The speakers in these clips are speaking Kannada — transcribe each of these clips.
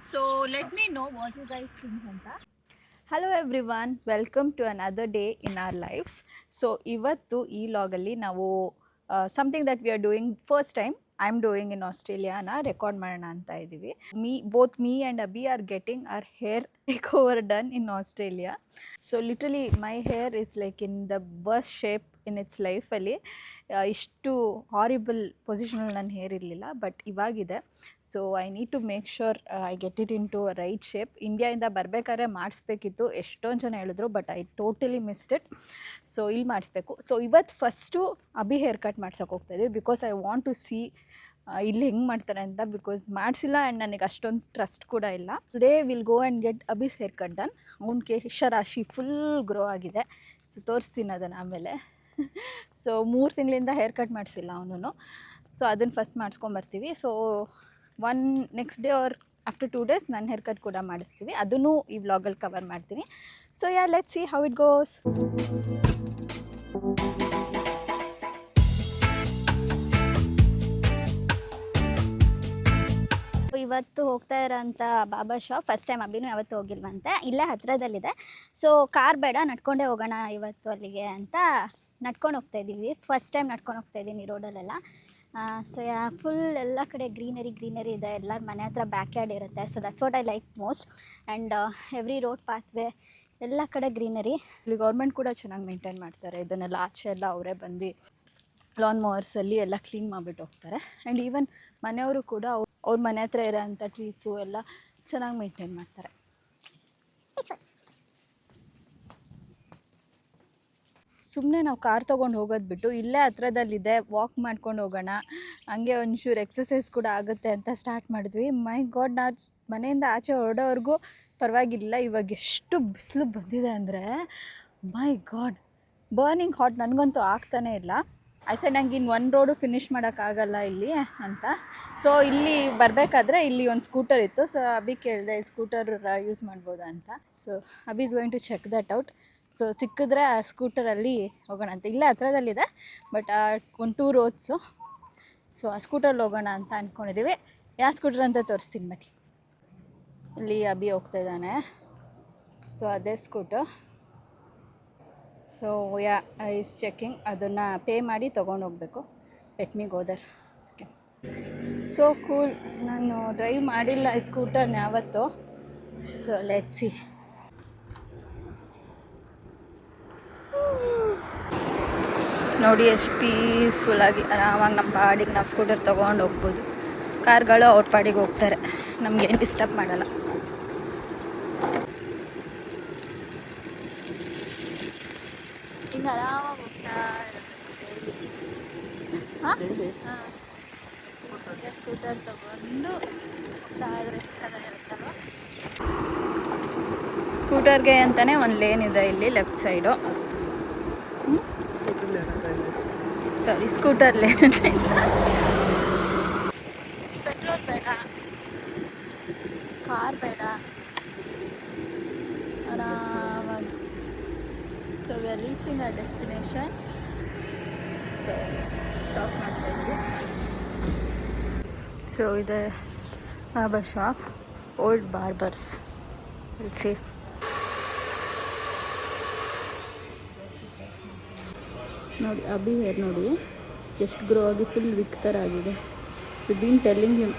So let me know what you guys think anta. Hello everyone, welcome to another day in our lives. So ivattu ee log alli ನಾವು something that we are doing first time I'm doing in Australia na record ಮಾಡೋಣ ಅಂತ ಇದೀವಿ. Me and Abhi are getting our hair makeover done in Australia. So literally my hair is like in the worst shape in its life ಅಲ್ಲಿ. ಇಷ್ಟು ಹಾರಿಬಲ್ ಪೊಸಿಷನಲ್ಲಿ ನನ್ನ ಹೇರ್ ಇರಲಿಲ್ಲ, ಬಟ್ ಇವಾಗಿದೆ. So I need to make sure I get it into right shape. ಇಂಡಿಯಾಯಿಂದ ಬರಬೇಕಾದ್ರೆ ಮಾಡಿಸ್ಬೇಕಿತ್ತು, ಎಷ್ಟೊಂದು ಜನ ಹೇಳಿದ್ರು, but I totally missed it. So ಇಲ್ಲಿ ಮಾಡಿಸ್ಬೇಕು. ಸೊ ಇವತ್ತು ಫಸ್ಟು ಅಭಿ ಹೇರ್ ಕಟ್ ಮಾಡ್ಸೋಕೆ ಹೋಗ್ತಾಯಿದ್ವಿ, because I want to see ಇಲ್ಲಿ ಹೆಂಗೆ ಮಾಡ್ತಾರೆ ಅಂತ, ಬಿಕಾಸ್ ಮಾಡಿಸಿಲ್ಲ ಆ್ಯಂಡ್ ನನಗೆ ಅಷ್ಟೊಂದು ಟ್ರಸ್ಟ್ ಕೂಡ ಇಲ್ಲ. Today will go and get Abhi's haircut done. ಅವ್ನ ಕೇಶರಾಶಿ ಫುಲ್ ಗ್ರೋ ಆಗಿದೆ. ಸೊ ತೋರಿಸ್ತೀನಿ ಅದನ್ನು ಆಮೇಲೆ. ಸೊ 3 ತಿಂಗಳಿಂದ ಹೇರ್ ಕಟ್ ಮಾಡಿಸಿಲ್ಲ ಅವನು. ಸೊ ಅದನ್ನು ಫಸ್ಟ್ ಮಾಡಿಸ್ಕೊಂಬರ್ತೀವಿ. So next day or after 2 days ನಾನು ಹೇರ್ ಕಟ್ ಕೂಡ ಮಾಡಿಸ್ತೀವಿ. ಅದನ್ನು ಈ ವ್ಲಾಗಲ್ಲಿ ಕವರ್ ಮಾಡ್ತೀನಿ. So ya, let's see how it goes. ಇವತ್ತು ಹೋಗ್ತಾ ಇರೋಂಥ ಬಾಬಾ ಶಾಪ್ ಫಸ್ಟ್ ಟೈಮ್. ಅಭಿನೂ ಯಾವತ್ತೂ ಹೋಗಿಲ್ವಂತೆ, ಇಲ್ಲೇ ಹತ್ತಿರದಲ್ಲಿದೆ. ಸೊ ಕಾರ್ ಬೇಡ, ನಡ್ಕೊಂಡೇ ಹೋಗೋಣ ಇವತ್ತು ಅಲ್ಲಿಗೆ ಅಂತ ನಡ್ಕೊಂಡು ಹೋಗ್ತಾಯಿದ್ದೀವಿ. ಫಸ್ಟ್ ಟೈಮ್ ನಡ್ಕೊಂಡು ಹೋಗ್ತಾಯಿದ್ದೀನಿ ಈ ರೋಡಲ್ಲೆಲ್ಲ. ಸೊ ಫುಲ್ ಎಲ್ಲ ಕಡೆ ಗ್ರೀನರಿ ಇದೆ. ಎಲ್ಲರ ಮನೆ ಹತ್ರ ಬ್ಯಾಕ್ ಯಾರ್ಡ್ ಇರುತ್ತೆ. So that's what I like most. And every road pathway ಎಲ್ಲ ಕಡೆ ಗ್ರೀನರಿ. ಇಲ್ಲಿ ಗೌರ್ಮೆಂಟ್ ಕೂಡ ಚೆನ್ನಾಗಿ ಮೇಂಟೈನ್ ಮಾಡ್ತಾರೆ. ಇದನ್ನೆಲ್ಲ ಆಚೆ ಎಲ್ಲ ಅವರೇ ಬಂದು ಲಾನ್ ಮೋವರ್ಸಲ್ಲಿ ಎಲ್ಲ ಕ್ಲೀನ್ ಮಾಡಿಬಿಟ್ಟು ಹೋಗ್ತಾರೆ. ಆ್ಯಂಡ್ ಈವನ್ ಮನೆಯವರು ಕೂಡ ಅವ್ರ ಮನೆ ಹತ್ರ ಇರೋಂಥ ಟ್ರೀಸು ಎಲ್ಲ ಚೆನ್ನಾಗಿ ಮೇಂಟೈನ್ ಮಾಡ್ತಾರೆ. ಸುಮ್ಮನೆ ನಾವು ಕಾರ್ ತೊಗೊಂಡು ಹೋಗೋದು ಬಿಟ್ಟು ಇಲ್ಲೇ ಹತ್ರದಲ್ಲಿದೆ, ವಾಕ್ ಮಾಡ್ಕೊಂಡು ಹೋಗೋಣ, ಹಂಗೆ ಒಂಚೂರು ಎಕ್ಸಸೈಸ್ ಕೂಡ ಆಗುತ್ತೆ ಅಂತ ಸ್ಟಾರ್ಟ್ ಮಾಡಿದ್ವಿ. ಮೈ ಗಾಡ್, ನಾವು ಮನೆಯಿಂದ ಆಚೆ ಹೊರಡೋವರೆಗೂ ಪರವಾಗಿಲ್ಲ. ಇವಾಗ ಎಷ್ಟು ಬಿಸಿಲು ಬಂದಿದೆ ಅಂದರೆ ಮೈ ಗಾಡ್, ಬರ್ನಿಂಗ್ ಹಾಟ್. ನನಗಂತೂ ಆಗ್ತಾನೇ ಇಲ್ಲ. ಐ ಸೈಡ್ ನಂಗೆ ಇನ್ನು 1 ರೋಡು ಫಿನಿಷ್ ಮಾಡೋಕ್ಕಾಗಲ್ಲ ಇಲ್ಲಿ ಅಂತ. ಸೊ ಇಲ್ಲಿ ಬರಬೇಕಾದ್ರೆ ಇಲ್ಲಿ ಒಂದು ಸ್ಕೂಟರ್ ಇತ್ತು. ಸೊ ಅಭಿ ಕೇಳಿದೆ ಸ್ಕೂಟರ್ ಯೂಸ್ ಮಾಡ್ಬೋದಾ ಅಂತ. So Abhi is going to check that out. So ಸಿಕ್ಕಿದ್ರೆ ಆ ಸ್ಕೂಟರಲ್ಲಿ ಹೋಗೋಣ ಅಂತ. ಇಲ್ಲೇ ಹತ್ರದಲ್ಲಿದೆ, ಬಟ್ ಒಂದು 2 ರೋಡ್ಸು. ಸೊ ಆ ಸ್ಕೂಟರಲ್ಲಿ ಹೋಗೋಣ ಅಂತ ಅಂದ್ಕೊಂಡಿದ್ದೀವಿ. ಯಾವ ಸ್ಕೂಟರ್ ಅಂತ ತೋರಿಸ್ತೀನಿ ಬನ್ನಿ. ಇಲ್ಲಿ ಅಭಿ ಹೋಗ್ತಾ ಇದ್ದಾನೆ. ಸೊ ಅದೇ scooter. So yeah is checking. ಅದನ್ನು ಪೇ ಮಾಡಿ ತೊಗೊಂಡು ಹೋಗಬೇಕು. Let me go there. Okay, so cool. ನಾನು ಡ್ರೈವ್ ಮಾಡಿಲ್ಲ ಈ ಸ್ಕೂಟರ್ನ ಯಾವತ್ತು. So let's see. ನೋಡಿ ಎಷ್ಟು ಪೀಸ್ಫುಲ್ಲಾಗಿ ಆರಾಮಾಗಿ ನಮ್ಮ ಪಾಡಿಗೆ ನಾವು ಸ್ಕೂಟರ್ ತೊಗೊಂಡು ಹೋಗ್ಬೋದು. ಕಾರ್ಗಳು ಅವ್ರ ಪಾಡಿಗೆ ಹೋಗ್ತಾರೆ, ನಮಗೇನು ಡಿಸ್ಟರ್ಬ್ ಮಾಡಲ್ಲ. ಹಿಂಗೆ ಆರಾಮಾಗಿ ಹೋಗ್ತಾ ಇರುತ್ತೆ. ಸ್ಕೂಟರ್ ತೊಗೊಂಡು ಹೋಗ್ತಾ ಇದ್ರೆ ಇರುತ್ತಲ್ವ. ಸ್ಕೂಟರ್ಗೆ ಅಂತಲೇ ಒಂದು ಲೇನ್ ಇದೆ ಇಲ್ಲಿ left side. Sorry, scooter lane ಅಂತ ಇಲ್ಲ. ಪೆಟ್ರೋಲ್ ಬೇಡ, ಕಾರ್ ಬೇಡ, ಆರಾಮಾಗಿ. So we are reaching our destination. So stop ಮಾಡ್ತಾ ಇದ್ವಿ. ಸೊ ಇದೆ Baba shop, old barbers. See ನೋಡಿ ಅಭಿ ಹೇರ್ ನೋಡಿ ಎಷ್ಟು ಗ್ರೋ ಆಗಿ ಫುಲ್ ವಿಕ್ ಥರ ಆಗಿದೆ. So been telling him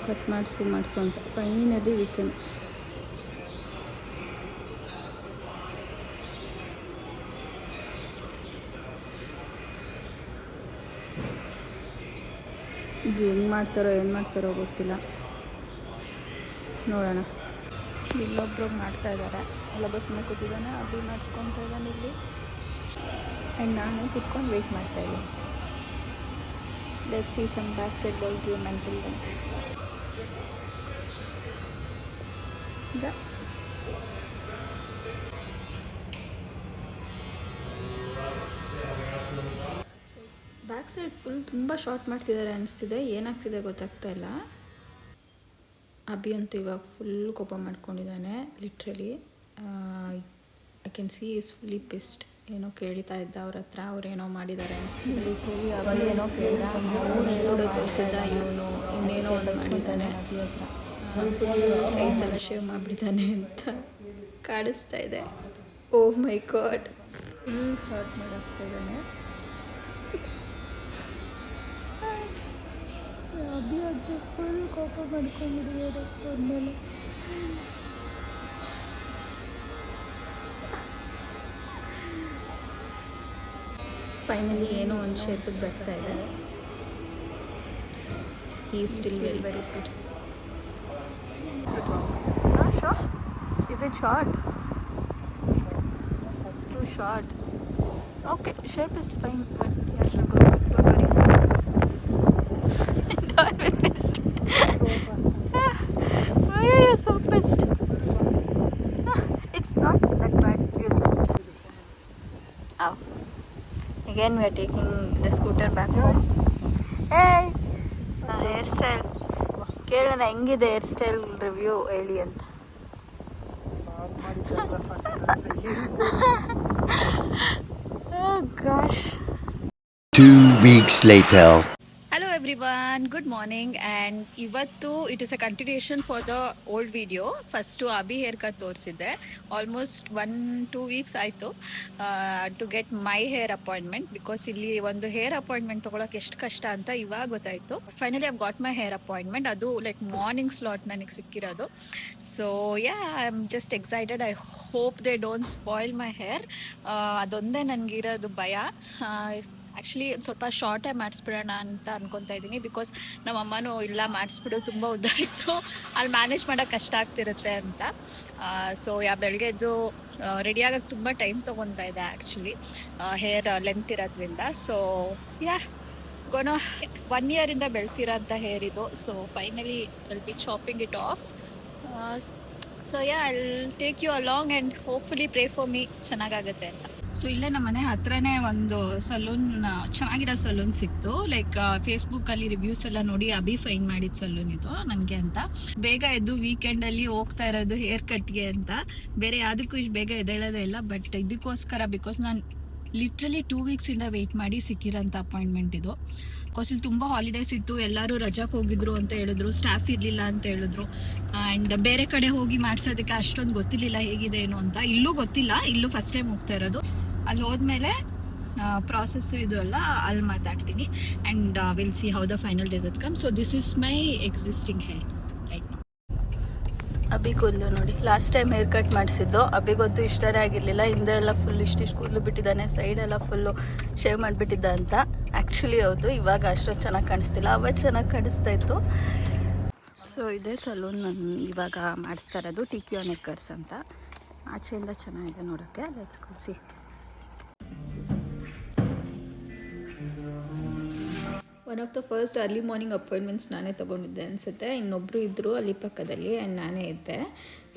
cut ಮಾಡಿಸು ಅಂತ. Finally we can. ಇದು ಹೆಂಗೆ ಮಾಡ್ತಾರೋ ಏನು ಮಾಡ್ತಾರೋ ಗೊತ್ತಿಲ್ಲ, ನೋಡೋಣ. ಇಲ್ಲೊಬ್ರು ಮಾಡ್ತಾ ಇದ್ದಾರೆ, ಇಲ್ಲೊಬ್ಬ ಸುಮ್ಮನೆ ಕೂತಿದ್ದಾನೆ, ಅಭಿ ಮಾಡಿಸ್ಕೊತಾ ಇದ್ದಾನೆ ಇಲ್ಲಿ. ಆ್ಯಂಡ್ ನಾನು ಕುತ್ಕೊಂಡು ವೆಯ್ಟ್ ಮಾಡ್ತಾಯಿದ್ದೀನಿ. Let's see some basketball game until then. Back side full ತುಂಬ ಶಾರ್ಟ್ ಮಾಡ್ತಿದ್ದಾರೆ ಅನಿಸ್ತಿದೆ. ಏನಾಗ್ತಿದೆ ಗೊತ್ತಾಗ್ತಾ ಇಲ್ಲ. ಅಭಿ ಅಂತೂ ಇವಾಗ ಫುಲ್ ಕೋಪ ಮಾಡ್ಕೊಂಡಿದ್ದಾನೆ literally. I can see is fully pissed ಏನೋ ಕೇಳ್ತಾ ಇದ್ದ ಅವ್ರ ಹತ್ರ, ಅವ್ರೇನೋ ಮಾಡಿದ್ದಾರೆ ಅನಿಸ್ತಿದೆ. ಏನೋ ಕೇಳಿದ ಫೋಟೋ ತೋರಿಸಿದ್ದ, ಇವನು ಇನ್ನೇನೋ ಒಂದು ಮಾಡಿದ್ದಾನೆ, ಸೈಡ್ಸ್ ಎಲ್ಲ ಶೇವ್ ಮಾಡಿಬಿಟ್ಟಿದ್ದಾನೆ ಅಂತ ಕಾಣಿಸ್ತಾ ಇದೆ. ಓ ಮೈ ಗಾಡ್, ಫುಲ್ ಶಾರ್ಟ್ ಮಾಡಾಕ್ತಾ ಇದ್ದಾನೆ. ಅಜ್ಜಿ ಫುಲ್ ಕೋಪ ಮಾಡ್ಕೊಂಡ್ಬಿಟ್ಟಿದ್ದಾರೆ ಅವ್ರನ್ನೆಲ್ಲ. ಫೈನಲಿ ಏನೋ ಒಂದು ಶೇಪಿಗೆ ಬರ್ತಾ ಇದೆ. He is still very best. Is it short? Too short. Okay, shape is fine, but yeah, don't worry. Don't be pissed. Why are you so pissed? It's not that bad. Ow. Again, we are taking the scooter back home. Hey! Hair style ಕೇಳೋಣ, ಹೆಂಗಿದೆ ಹೇರ್ ಸ್ಟೈಲ್ ರಿವ್ಯೂ ಹೇಳಿ ಅಂತ. Oh gosh. 2 weeks later. Hello everyone, good morning, and ಇವತ್ತು it is a continuation for the old video. First Abhi haircut ತೋರಿಸಿದ್ದೆ. ಆಲ್ಮೋಸ್ಟ್ 1-2 ವೀಕ್ಸ್ ಆಯಿತು to get my hair appointment, because ಇಲ್ಲಿ ಒಂದು ಹೇರ್ ಅಪಾಯಿಂಟ್ಮೆಂಟ್ ತೊಗೊಳಕ್ಕೆ ಎಷ್ಟು ಕಷ್ಟ ಅಂತ ಇವಾಗ ಗೊತ್ತಾಯಿತು. Finally I've got my hair appointment. ಅದು ಲೈಕ್ ಮಾರ್ನಿಂಗ್ ಸ್ಲಾಟ್ ನನಗೆ ಸಿಕ್ಕಿರೋದು. So yeah, I am just excited. I hope they don't spoil my hair. ಅದೊಂದೇ ನನಗಿರೋದು ಭಯ. ಆ್ಯಕ್ಚುಲಿ ಸ್ವಲ್ಪ ಶಾರ್ಟೇ ಮಾಡಿಸ್ಬಿಡೋಣ ಅಂತ ಅನ್ಕೊತಾ ಇದ್ದೀನಿ, ಬಿಕಾಸ್ ನಮ್ಮ ಅಮ್ಮನೂ ಇಲ್ಲ ಮಾಡಿಸ್ಬಿಡು ತುಂಬ ಉದ್ದ ಇತ್ತು, ಅಲ್ಲಿ ಮ್ಯಾನೇಜ್ ಮಾಡೋಕ್ಕೆ ಕಷ್ಟ ಆಗ್ತಿರುತ್ತೆ ಅಂತ. ಸೊ ಬೆಳಗ್ಗೆ ಎದ್ದು ರೆಡಿ ಆಗೋಕ್ಕೆ ತುಂಬ ಟೈಮ್ ತೊಗೊತಾ ಇದೆ ಆ್ಯಕ್ಚುಲಿ, ಹೇರ್ ಲೆಂತ್ ಇರೋದ್ರಿಂದ. ಸೊ ಯಾ, ಗೊನೋ 1 ಇಯರಿಂದ ಬೆಳೆಸಿರೋ ಅಂಥ ಹೇರ್ ಇದು. So finally will be chopping it off. So yeah, I will take you along and hopefully pray for me ಚೆನ್ನಾಗಾಗುತ್ತೆ ಅಂತ. ಸೊ ಇಲ್ಲೇ ನಮ್ಮ ಮನೆ ಹತ್ರನೇ ಒಂದು ಸಲೂನ್, ಚೆನ್ನಾಗಿರೋ ಸಲೂನ್ ಸಿಕ್ತು. ಲೈಕ್ ಫೇಸ್ಬುಕ್ಕಲ್ಲಿ ರಿವ್ಯೂಸ್ ಎಲ್ಲ ನೋಡಿ ಅಭಿ ಫೈನ್ ಮಾಡಿದ ಸಲೂನ್ ಇದು ನನಗೆ ಅಂತ. ಬೇಗ ಎದ್ದು ವೀಕೆಂಡಲ್ಲಿ ಹೋಗ್ತಾ ಇರೋದು ಹೇರ್ ಕಟ್ಗೆ ಅಂತ, ಬೇರೆ ಯಾವುದಕ್ಕೂ ಇಷ್ಟು ಬೇಗ ಎದ್ದೇಳೋದೇ ಇಲ್ಲ. ಬಟ್ ಇದಕ್ಕೋಸ್ಕರ, ಬಿಕಾಸ್ ನಾನು ಲಿಟ್ರಲಿ 2 ವೀಕ್ಸಿಂದ ವೆಯ್ಟ್ ಮಾಡಿ ಸಿಕ್ಕಿರೋಂಥ ಅಪಾಯಿಂಟ್ಮೆಂಟ್ ಇದು. ಬಿಕಾಸ್ ಇಲ್ಲಿ ತುಂಬ ಹಾಲಿಡೇಸ್ ಇತ್ತು, ಎಲ್ಲರೂ ರಜಾಕ್ಕೆ ಹೋಗಿದ್ರು ಅಂತ ಹೇಳಿದ್ರು, ಸ್ಟಾಫ್ ಇರಲಿಲ್ಲ ಅಂತ ಹೇಳಿದ್ರು. ಆ್ಯಂಡ್ ಬೇರೆ ಕಡೆ ಹೋಗಿ ಮಾಡಿಸೋದಕ್ಕೆ ಅಷ್ಟೊಂದು ಗೊತ್ತಿರಲಿಲ್ಲ ಹೇಗಿದೆ ಏನು ಅಂತ. ಇಲ್ಲೂ ಗೊತ್ತಿಲ್ಲ, ಇಲ್ಲೂ ಫಸ್ಟ್ ಟೈಮ್ ಹೋಗ್ತಾ ಇರೋದು. ಅಲ್ಲಿ ಹೋದ್ಮೇಲೆ ಪ್ರಾಸೆಸ್ಸು ಇದು ಎಲ್ಲ ಅಲ್ಲಿ ಮಾತಾಡ್ತೀನಿ. And will see how the final result come. So this is my existing hair right now. Abhi ಕೂದಲು ನೋಡಿ, ಲಾಸ್ಟ್ ಟೈಮ್ ಹೇರ್ ಕಟ್ ಮಾಡಿಸಿದ್ದು ಅಭಿಗೊತ್ತು ಇಷ್ಟನೇ ಆಗಿರಲಿಲ್ಲ. ಹಿಂದೆ ಎಲ್ಲ ಫುಲ್ ಇಷ್ಟಿಷ್ಟು ಕೂದಲು ಬಿಟ್ಟಿದ್ದಾನೆ, ಸೈಡೆಲ್ಲ ಫುಲ್ಲು ಶೇವ್ ಮಾಡಿಬಿಟ್ಟಿದ್ದ ಅಂತ. ಆ್ಯಕ್ಚುಲಿ ಹೌದು, ಇವಾಗ ಅಷ್ಟೊಂದು ಚೆನ್ನಾಗಿ ಕಾಣಿಸ್ತಿಲ್ಲ, ಅವತ್ತು ಚೆನ್ನಾಗಿ ಕಾಣಿಸ್ತಾ ಇತ್ತು. ಸೊ ಇದೇ ಸಲೂನ್ ನಾನು ಇವಾಗ ಮಾಡಿಸ್ತಾ ಇರೋದು, ಟಿಕಿಯೋ ನೆಕ್ಕರ್ಸ್ ಅಂತ. ಆಚೆಯಿಂದ ಚೆನ್ನಾಗಿದೆ ನೋಡೋಕ್ಕೆ. Let's go C. One of the first early morning appointments ನಾನೇ ತೊಗೊಂಡಿದ್ದೆ ಅನಿಸುತ್ತೆ. ಇನ್ನೊಬ್ಬರು ಇದ್ದರು ಅಲ್ಲಿ ಪಕ್ಕದಲ್ಲಿ, ಆ್ಯಂಡ್ ನಾನೇ ಇದ್ದೆ.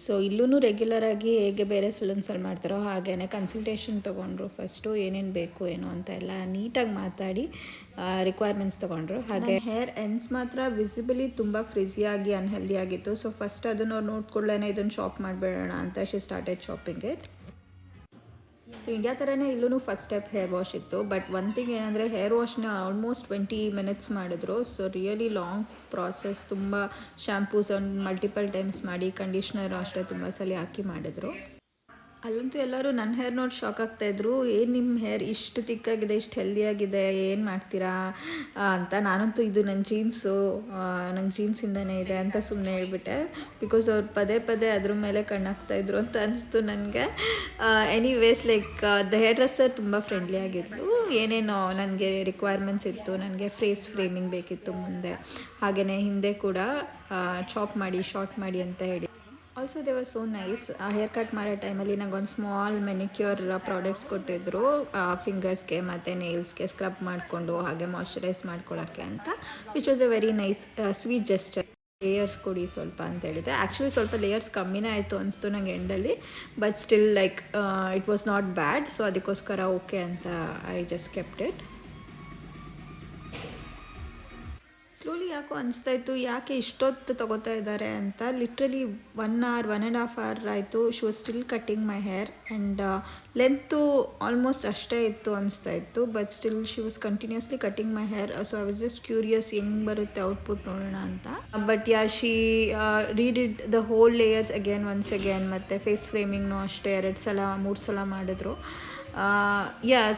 ಸೊ ಇಲ್ಲೂ ರೆಗ್ಯುಲರಾಗಿ ಹೇಗೆ ಬೇರೆ ಸಲೂನ್ಸಲ್ಲಿ ಮಾಡ್ತಾರೋ ಹಾಗೇ ಕನ್ಸಲ್ಟೇಷನ್ ತೊಗೊಂಡ್ರು. ಫಸ್ಟು ಏನೇನು ಬೇಕು ಏನು ಅಂತ ಎಲ್ಲ ನೀಟಾಗಿ ಮಾತಾಡಿ ರಿಕ್ವೈರ್ಮೆಂಟ್ಸ್ ತೊಗೊಂಡ್ರು. ಹಾಗೆ ಹೇರ್ ಎಂಡ್ಸ್ ಮಾತ್ರ ವಿಸಿಬಲಿ ತುಂಬ ಫ್ರಿಝಿಯಾಗಿ ಅನ್ಹೆಲ್ದಿ ಆಗಿತ್ತು. ಸೊ ಫಸ್ಟ್ ಅದನ್ನು ನೋಡ್ಕೊಳ್ಳೇ ಇದನ್ನು ಶಾಪ್ ಮಾಡಿಬಿಡೋಣ ಅಂತ she started shopping it. So India ಥರನೇ ಇಲ್ಲೂ ಫಸ್ಟ್ ಸ್ಟೆಪ್ ಹೇರ್ ವಾಶ್ ಇತ್ತು. ಬಟ್ ಒನ್ ಥಿಂಗ್ ಏನಂದರೆ ಹೇರ್ ವಾಶ್ನ ಆಲ್ಮೋಸ್ಟ್ 20 ಮಿನಿಟ್ಸ್ ಮಾಡಿದ್ರು. So really long process. ತುಂಬ ಶ್ಯಾಂಪೂಸ್ ಮಲ್ಟಿಪಲ್ ಟೈಮ್ಸ್ ಮಾಡಿ, ಕಂಡೀಷ್ನರ್ ಅಷ್ಟೇ ತುಂಬ ಸಲ ಹಾಕಿ ಮಾಡಿದ್ರು. ಅಲ್ಲಂತೂ ಎಲ್ಲರೂ ನನ್ನ ಹೇರ್ ನೋಡಿ ಶಾಕ್ ಆಗ್ತಾಯಿದ್ರು, ಏನು ನಿಮ್ಮ ಹೇರ್ ಇಷ್ಟು ತಿಕ್ಕಾಗಿದೆ, ಇಷ್ಟು ಹೆಲ್ದಿಯಾಗಿದೆ, ಏನು ಮಾಡ್ತೀರಾ ಅಂತ. ನಾನಂತೂ ಇದು ನನ್ನ ಜೀನ್ಸು, ನಂಗೆ ಜೀನ್ಸಿಂದನೇ ಇದೆ ಅಂತ ಸುಮ್ಮನೆ ಹೇಳ್ಬಿಟ್ಟೆ. ಬಿಕಾಸ್ ಅವ್ರು ಪದೇ ಪದೇ ಅದ್ರ ಮೇಲೆ ಕಣ್ಣಾಗ್ತಾಯಿದ್ರು ಅಂತ ಅನಿಸ್ತು ನನಗೆ. Anyways like the hair dresser ತುಂಬ ಫ್ರೆಂಡ್ಲಿ ಆಗಿದ್ಲು. ಏನೇನೋ ನನಗೆ ರಿಕ್ವೈರ್ಮೆಂಟ್ಸ್ ಇತ್ತು, ನನಗೆ ಫೇಸ್ ಫ್ರೇಮಿಂಗ್ ಬೇಕಿತ್ತು ಮುಂದೆ, ಹಾಗೆಯೇ ಹಿಂದೆ ಕೂಡ ಚಾಪ್ ಮಾಡಿ ಶಾರ್ಟ್ ಮಾಡಿ ಅಂತ ಹೇಳಿ. Also they was so nice. Hair cut ಮಾಡೋ ಟೈಮಲ್ಲಿ ನಂಗೆ ಒಂದು ಸ್ಮಾಲ್ ಮೆನಿಕ್ಯೂರ್ ಪ್ರಾಡಕ್ಟ್ಸ್ ಕೊಟ್ಟಿದ್ದರು, ಫಿಂಗರ್ಸ್ಗೆ ಮತ್ತು ನೇಲ್ಸ್ಗೆ ಸ್ಕ್ರಬ್ ಮಾಡಿಕೊಂಡು ಹಾಗೆ ಮಾಯ್ಶ್ಚರೈಸ್ ಮಾಡ್ಕೊಳ್ಳೋಕ್ಕೆ ಅಂತ. Which was A very nice sweet gesture. Layers ಕೊಡಿ ಸ್ವಲ್ಪ ಅಂತ ಹೇಳಿದೆ. ಆ್ಯಕ್ಚುಲಿ ಸ್ವಲ್ಪ ಲೇಯರ್ಸ್ ಕಮ್ಮಿನೇ ಆಯಿತು ಅನಿಸ್ತು ನಂಗೆ ಎಂಡಲ್ಲಿ, but still like it was not bad. So ಅದಕ್ಕೋಸ್ಕರ ಓಕೆ ಅಂತ I just kept it. Slowly ಯಾಕೋ ಅನಿಸ್ತಾ ಇತ್ತು ಯಾಕೆ ಇಷ್ಟೊತ್ತು ತಗೋತಾ ಇದ್ದಾರೆ ಅಂತ. ಲಿಟ್ರಲಿ 1 hour 1.5 hour ಆಯಿತು. She was still cutting my hair and length almost ಅಷ್ಟೇ ಇತ್ತು ಅನಿಸ್ತಾ ಇತ್ತು, but still she was continuously cutting my hair. So I was just curious ಹೆಂಗೆ ಬರುತ್ತೆ ಔಟ್ಪುಟ್ ನೋಡೋಣ ಅಂತ. But ya she ರೀಡಿಡ್ the whole layers once again, ಮತ್ತು ಫೇಸ್ ಫ್ರೇಮಿಂಗ್ನೂ ಅಷ್ಟೇ 2 ಸಲ 3 ಸಲ ಮಾಡಿದ್ರು.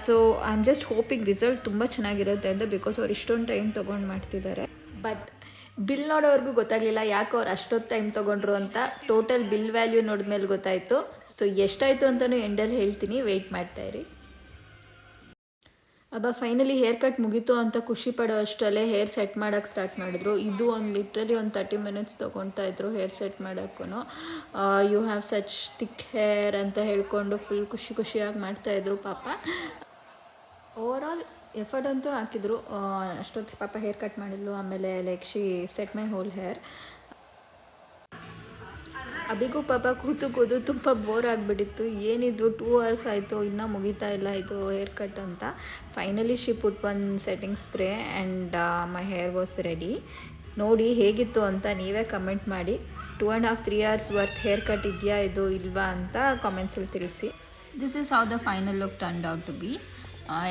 So I am just hoping result ತುಂಬ ಚೆನ್ನಾಗಿರುತ್ತೆ ಅಂತ, ಬಿಕಾಸ್ ಅವ್ರು ಇಷ್ಟೊಂದು ಟೈಮ್ ತೊಗೊಂಡು ಮಾಡ್ತಿದ್ದಾರೆ. ಬಟ್ ಬಿಲ್ ನೋಡೋವ್ರಿಗೂ ಗೊತ್ತಾಗಲಿಲ್ಲ ಯಾಕೆ ಅವ್ರು ಅಷ್ಟೊತ್ತು ಟೈಮ್ ತೊಗೊಂಡ್ರು ಅಂತ. ಟೋಟಲ್ ಬಿಲ್ ವ್ಯಾಲ್ಯೂ ನೋಡಿದ್ಮೇಲೆ ಗೊತ್ತಾಯಿತು. ಸೊ ಎಷ್ಟಾಯಿತು ಅಂತಲೂ ಎಂಡಲ್ಲಿ ಹೇಳ್ತೀನಿ, ವೆಯ್ಟ್ ಮಾಡ್ತಾಯಿರಿ. ಫೈನಲಿ ಹೇರ್ ಕಟ್ ಮುಗೀತು ಅಂತ ಖುಷಿ ಪಡೋ ಅಷ್ಟರಲ್ಲೇ ಹೇರ್ ಸೆಟ್ ಮಾಡೋಕ್ಕೆ ಸ್ಟಾರ್ಟ್ ಮಾಡಿದ್ರು. ಇದು ಲಿಟ್ರಲಿ 30 minutes ತೊಗೊಳ್ತಾ ಇದ್ರು ಹೇರ್ ಸೆಟ್ ಮಾಡೋಕ್ಕೂ. You have such thick hair ಅಂತ ಹೇಳ್ಕೊಂಡು ಫುಲ್ ಖುಷಿಯಾಗಿ ಮಾಡ್ತಾಯಿದ್ರು ಪಾಪ. ಓವರಾಲ್ ಎಫರ್ಟ್ ಅಂತೂ ಹಾಕಿದ್ರು. ಅಷ್ಟೊತ್ತು ಪಾಪ ಹೇರ್ ಕಟ್ ಮಾಡಿದ್ಲು. ಆಮೇಲೆ like she set my whole hair. ಅಬಿಗೂ ಪಾಪ ಕೂತು ತುಂಬ ಬೋರ್ ಆಗಿಬಿಟ್ಟಿತ್ತು. ಏನಿದು 2 hours ಆಯಿತು ಇನ್ನೂ ಮುಗಿತಾ ಇಲ್ಲ ಇದು ಹೇರ್ ಕಟ್ ಅಂತ. Finally she put 1 setting spray and my hair was ready. ನೋಡಿ ಹೇಗಿತ್ತು ಅಂತ ನೀವೇ ಕಮೆಂಟ್ ಮಾಡಿ. 2.5-3 hours ವರ್ತ್ ಹೇರ್ ಕಟ್ ಇದೆಯಾ ಇದು ಇಲ್ವಾ ಅಂತ ಕಾಮೆಂಟ್ಸಲ್ಲಿ ತಿಳಿಸಿ. This is how the final look turned out to be.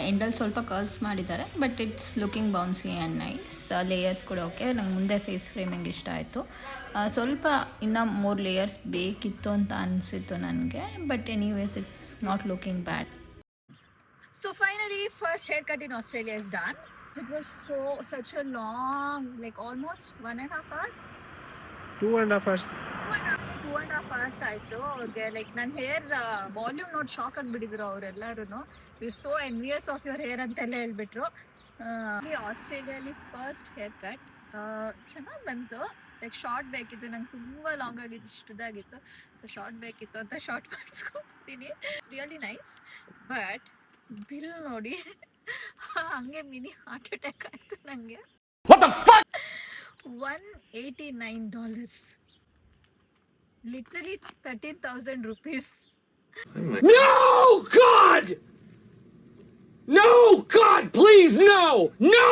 ಎಂಡಲ್ಲಿ ಸ್ವಲ್ಪ ಕರ್ಲ್ಸ್ ಮಾಡಿದ್ದಾರೆ, but it's looking bouncy and nice. Layers ಕೂಡ ಓಕೆ. ನಂಗೆ ಮುಂದೆ ಫೇಸ್ ಫ್ರೇಮಿಂಗ್ ಇಷ್ಟ ಆಯಿತು. ಸ್ವಲ್ಪ ಇನ್ನೂ 3 ಲೇಯರ್ಸ್ ಬೇಕಿತ್ತು ಅಂತ ಅನಿಸಿತ್ತು ನನಗೆ, but anyways it's not looking bad. So finally, first haircut in Australia is done. It was such a long, like almost 1.5 hours. 2.5 hours. 2.5 hours ಆಯಿತು. ಅವ್ರಿಗೆ ಲೈಕ್ ನನ್ನ ಹೇರ್ ವಾಲ್ಯೂಮ್ ನೋಡಿ ಶಾಕ್ ಆಗಿಬಿಟ್ಟಿದ್ರು ಅವರೆಲ್ಲರೂ. You so envious of your hair ಅಂತೆಲ್ಲ ಹೇಳ್ಬಿಟ್ರು. ಆಸ್ಟ್ರೇಲಿಯಲ್ಲಿ ಫಸ್ಟ್ ಹೇರ್ ಕಟ್ ಚೆನ್ನಾಗಿ ಬಂತು. ಲೈಕ್ ಶಾರ್ಟ್ ಬೇಕಿತ್ತು, ನಂಗೆ ತುಂಬ ಲಾಂಗ್ ಆಗಿತ್ತು, ಇಷ್ಟದಾಗಿತ್ತು. ಶಾರ್ಟ್ ಬೇಕಿತ್ತು ಅಂತ ಶಾರ್ಟ್ ಮಾಡಿಸ್ಕೊಡ್ತೀನಿ. Really nice. ಬಟ್ ಬಿಲ್ ನೋಡಿ ಹಂಗೆ ಮಿನಿ ಹಾರ್ಟ್ ಅಟ್ಯಾಕ್ ಆಯಿತು ನನಗೆ. $189. Literally 13,000 rupees. No, God! No, God, please, no! No!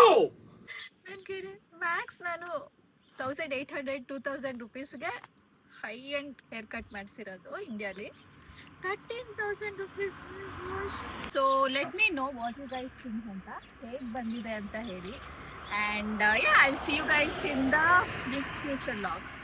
ನನಗೆ ಮ್ಯಾಕ್ಸ್ ನಾನು 1,800-2,000 rupeesಗೆ ಹೈ ಎಂಡ್ ಹೇರ್ ಕಟ್ ಮಾಡಿಸಿರೋದು ಇಂಡಿಯಾಲಿ. 13,000 rupees. So let me know what you guys think ಅಂತ, ಹೇಗೆ ಬಂದಿದೆ ಅಂತ ಹೇಳಿ. And I will see you guys in the next future vlogs.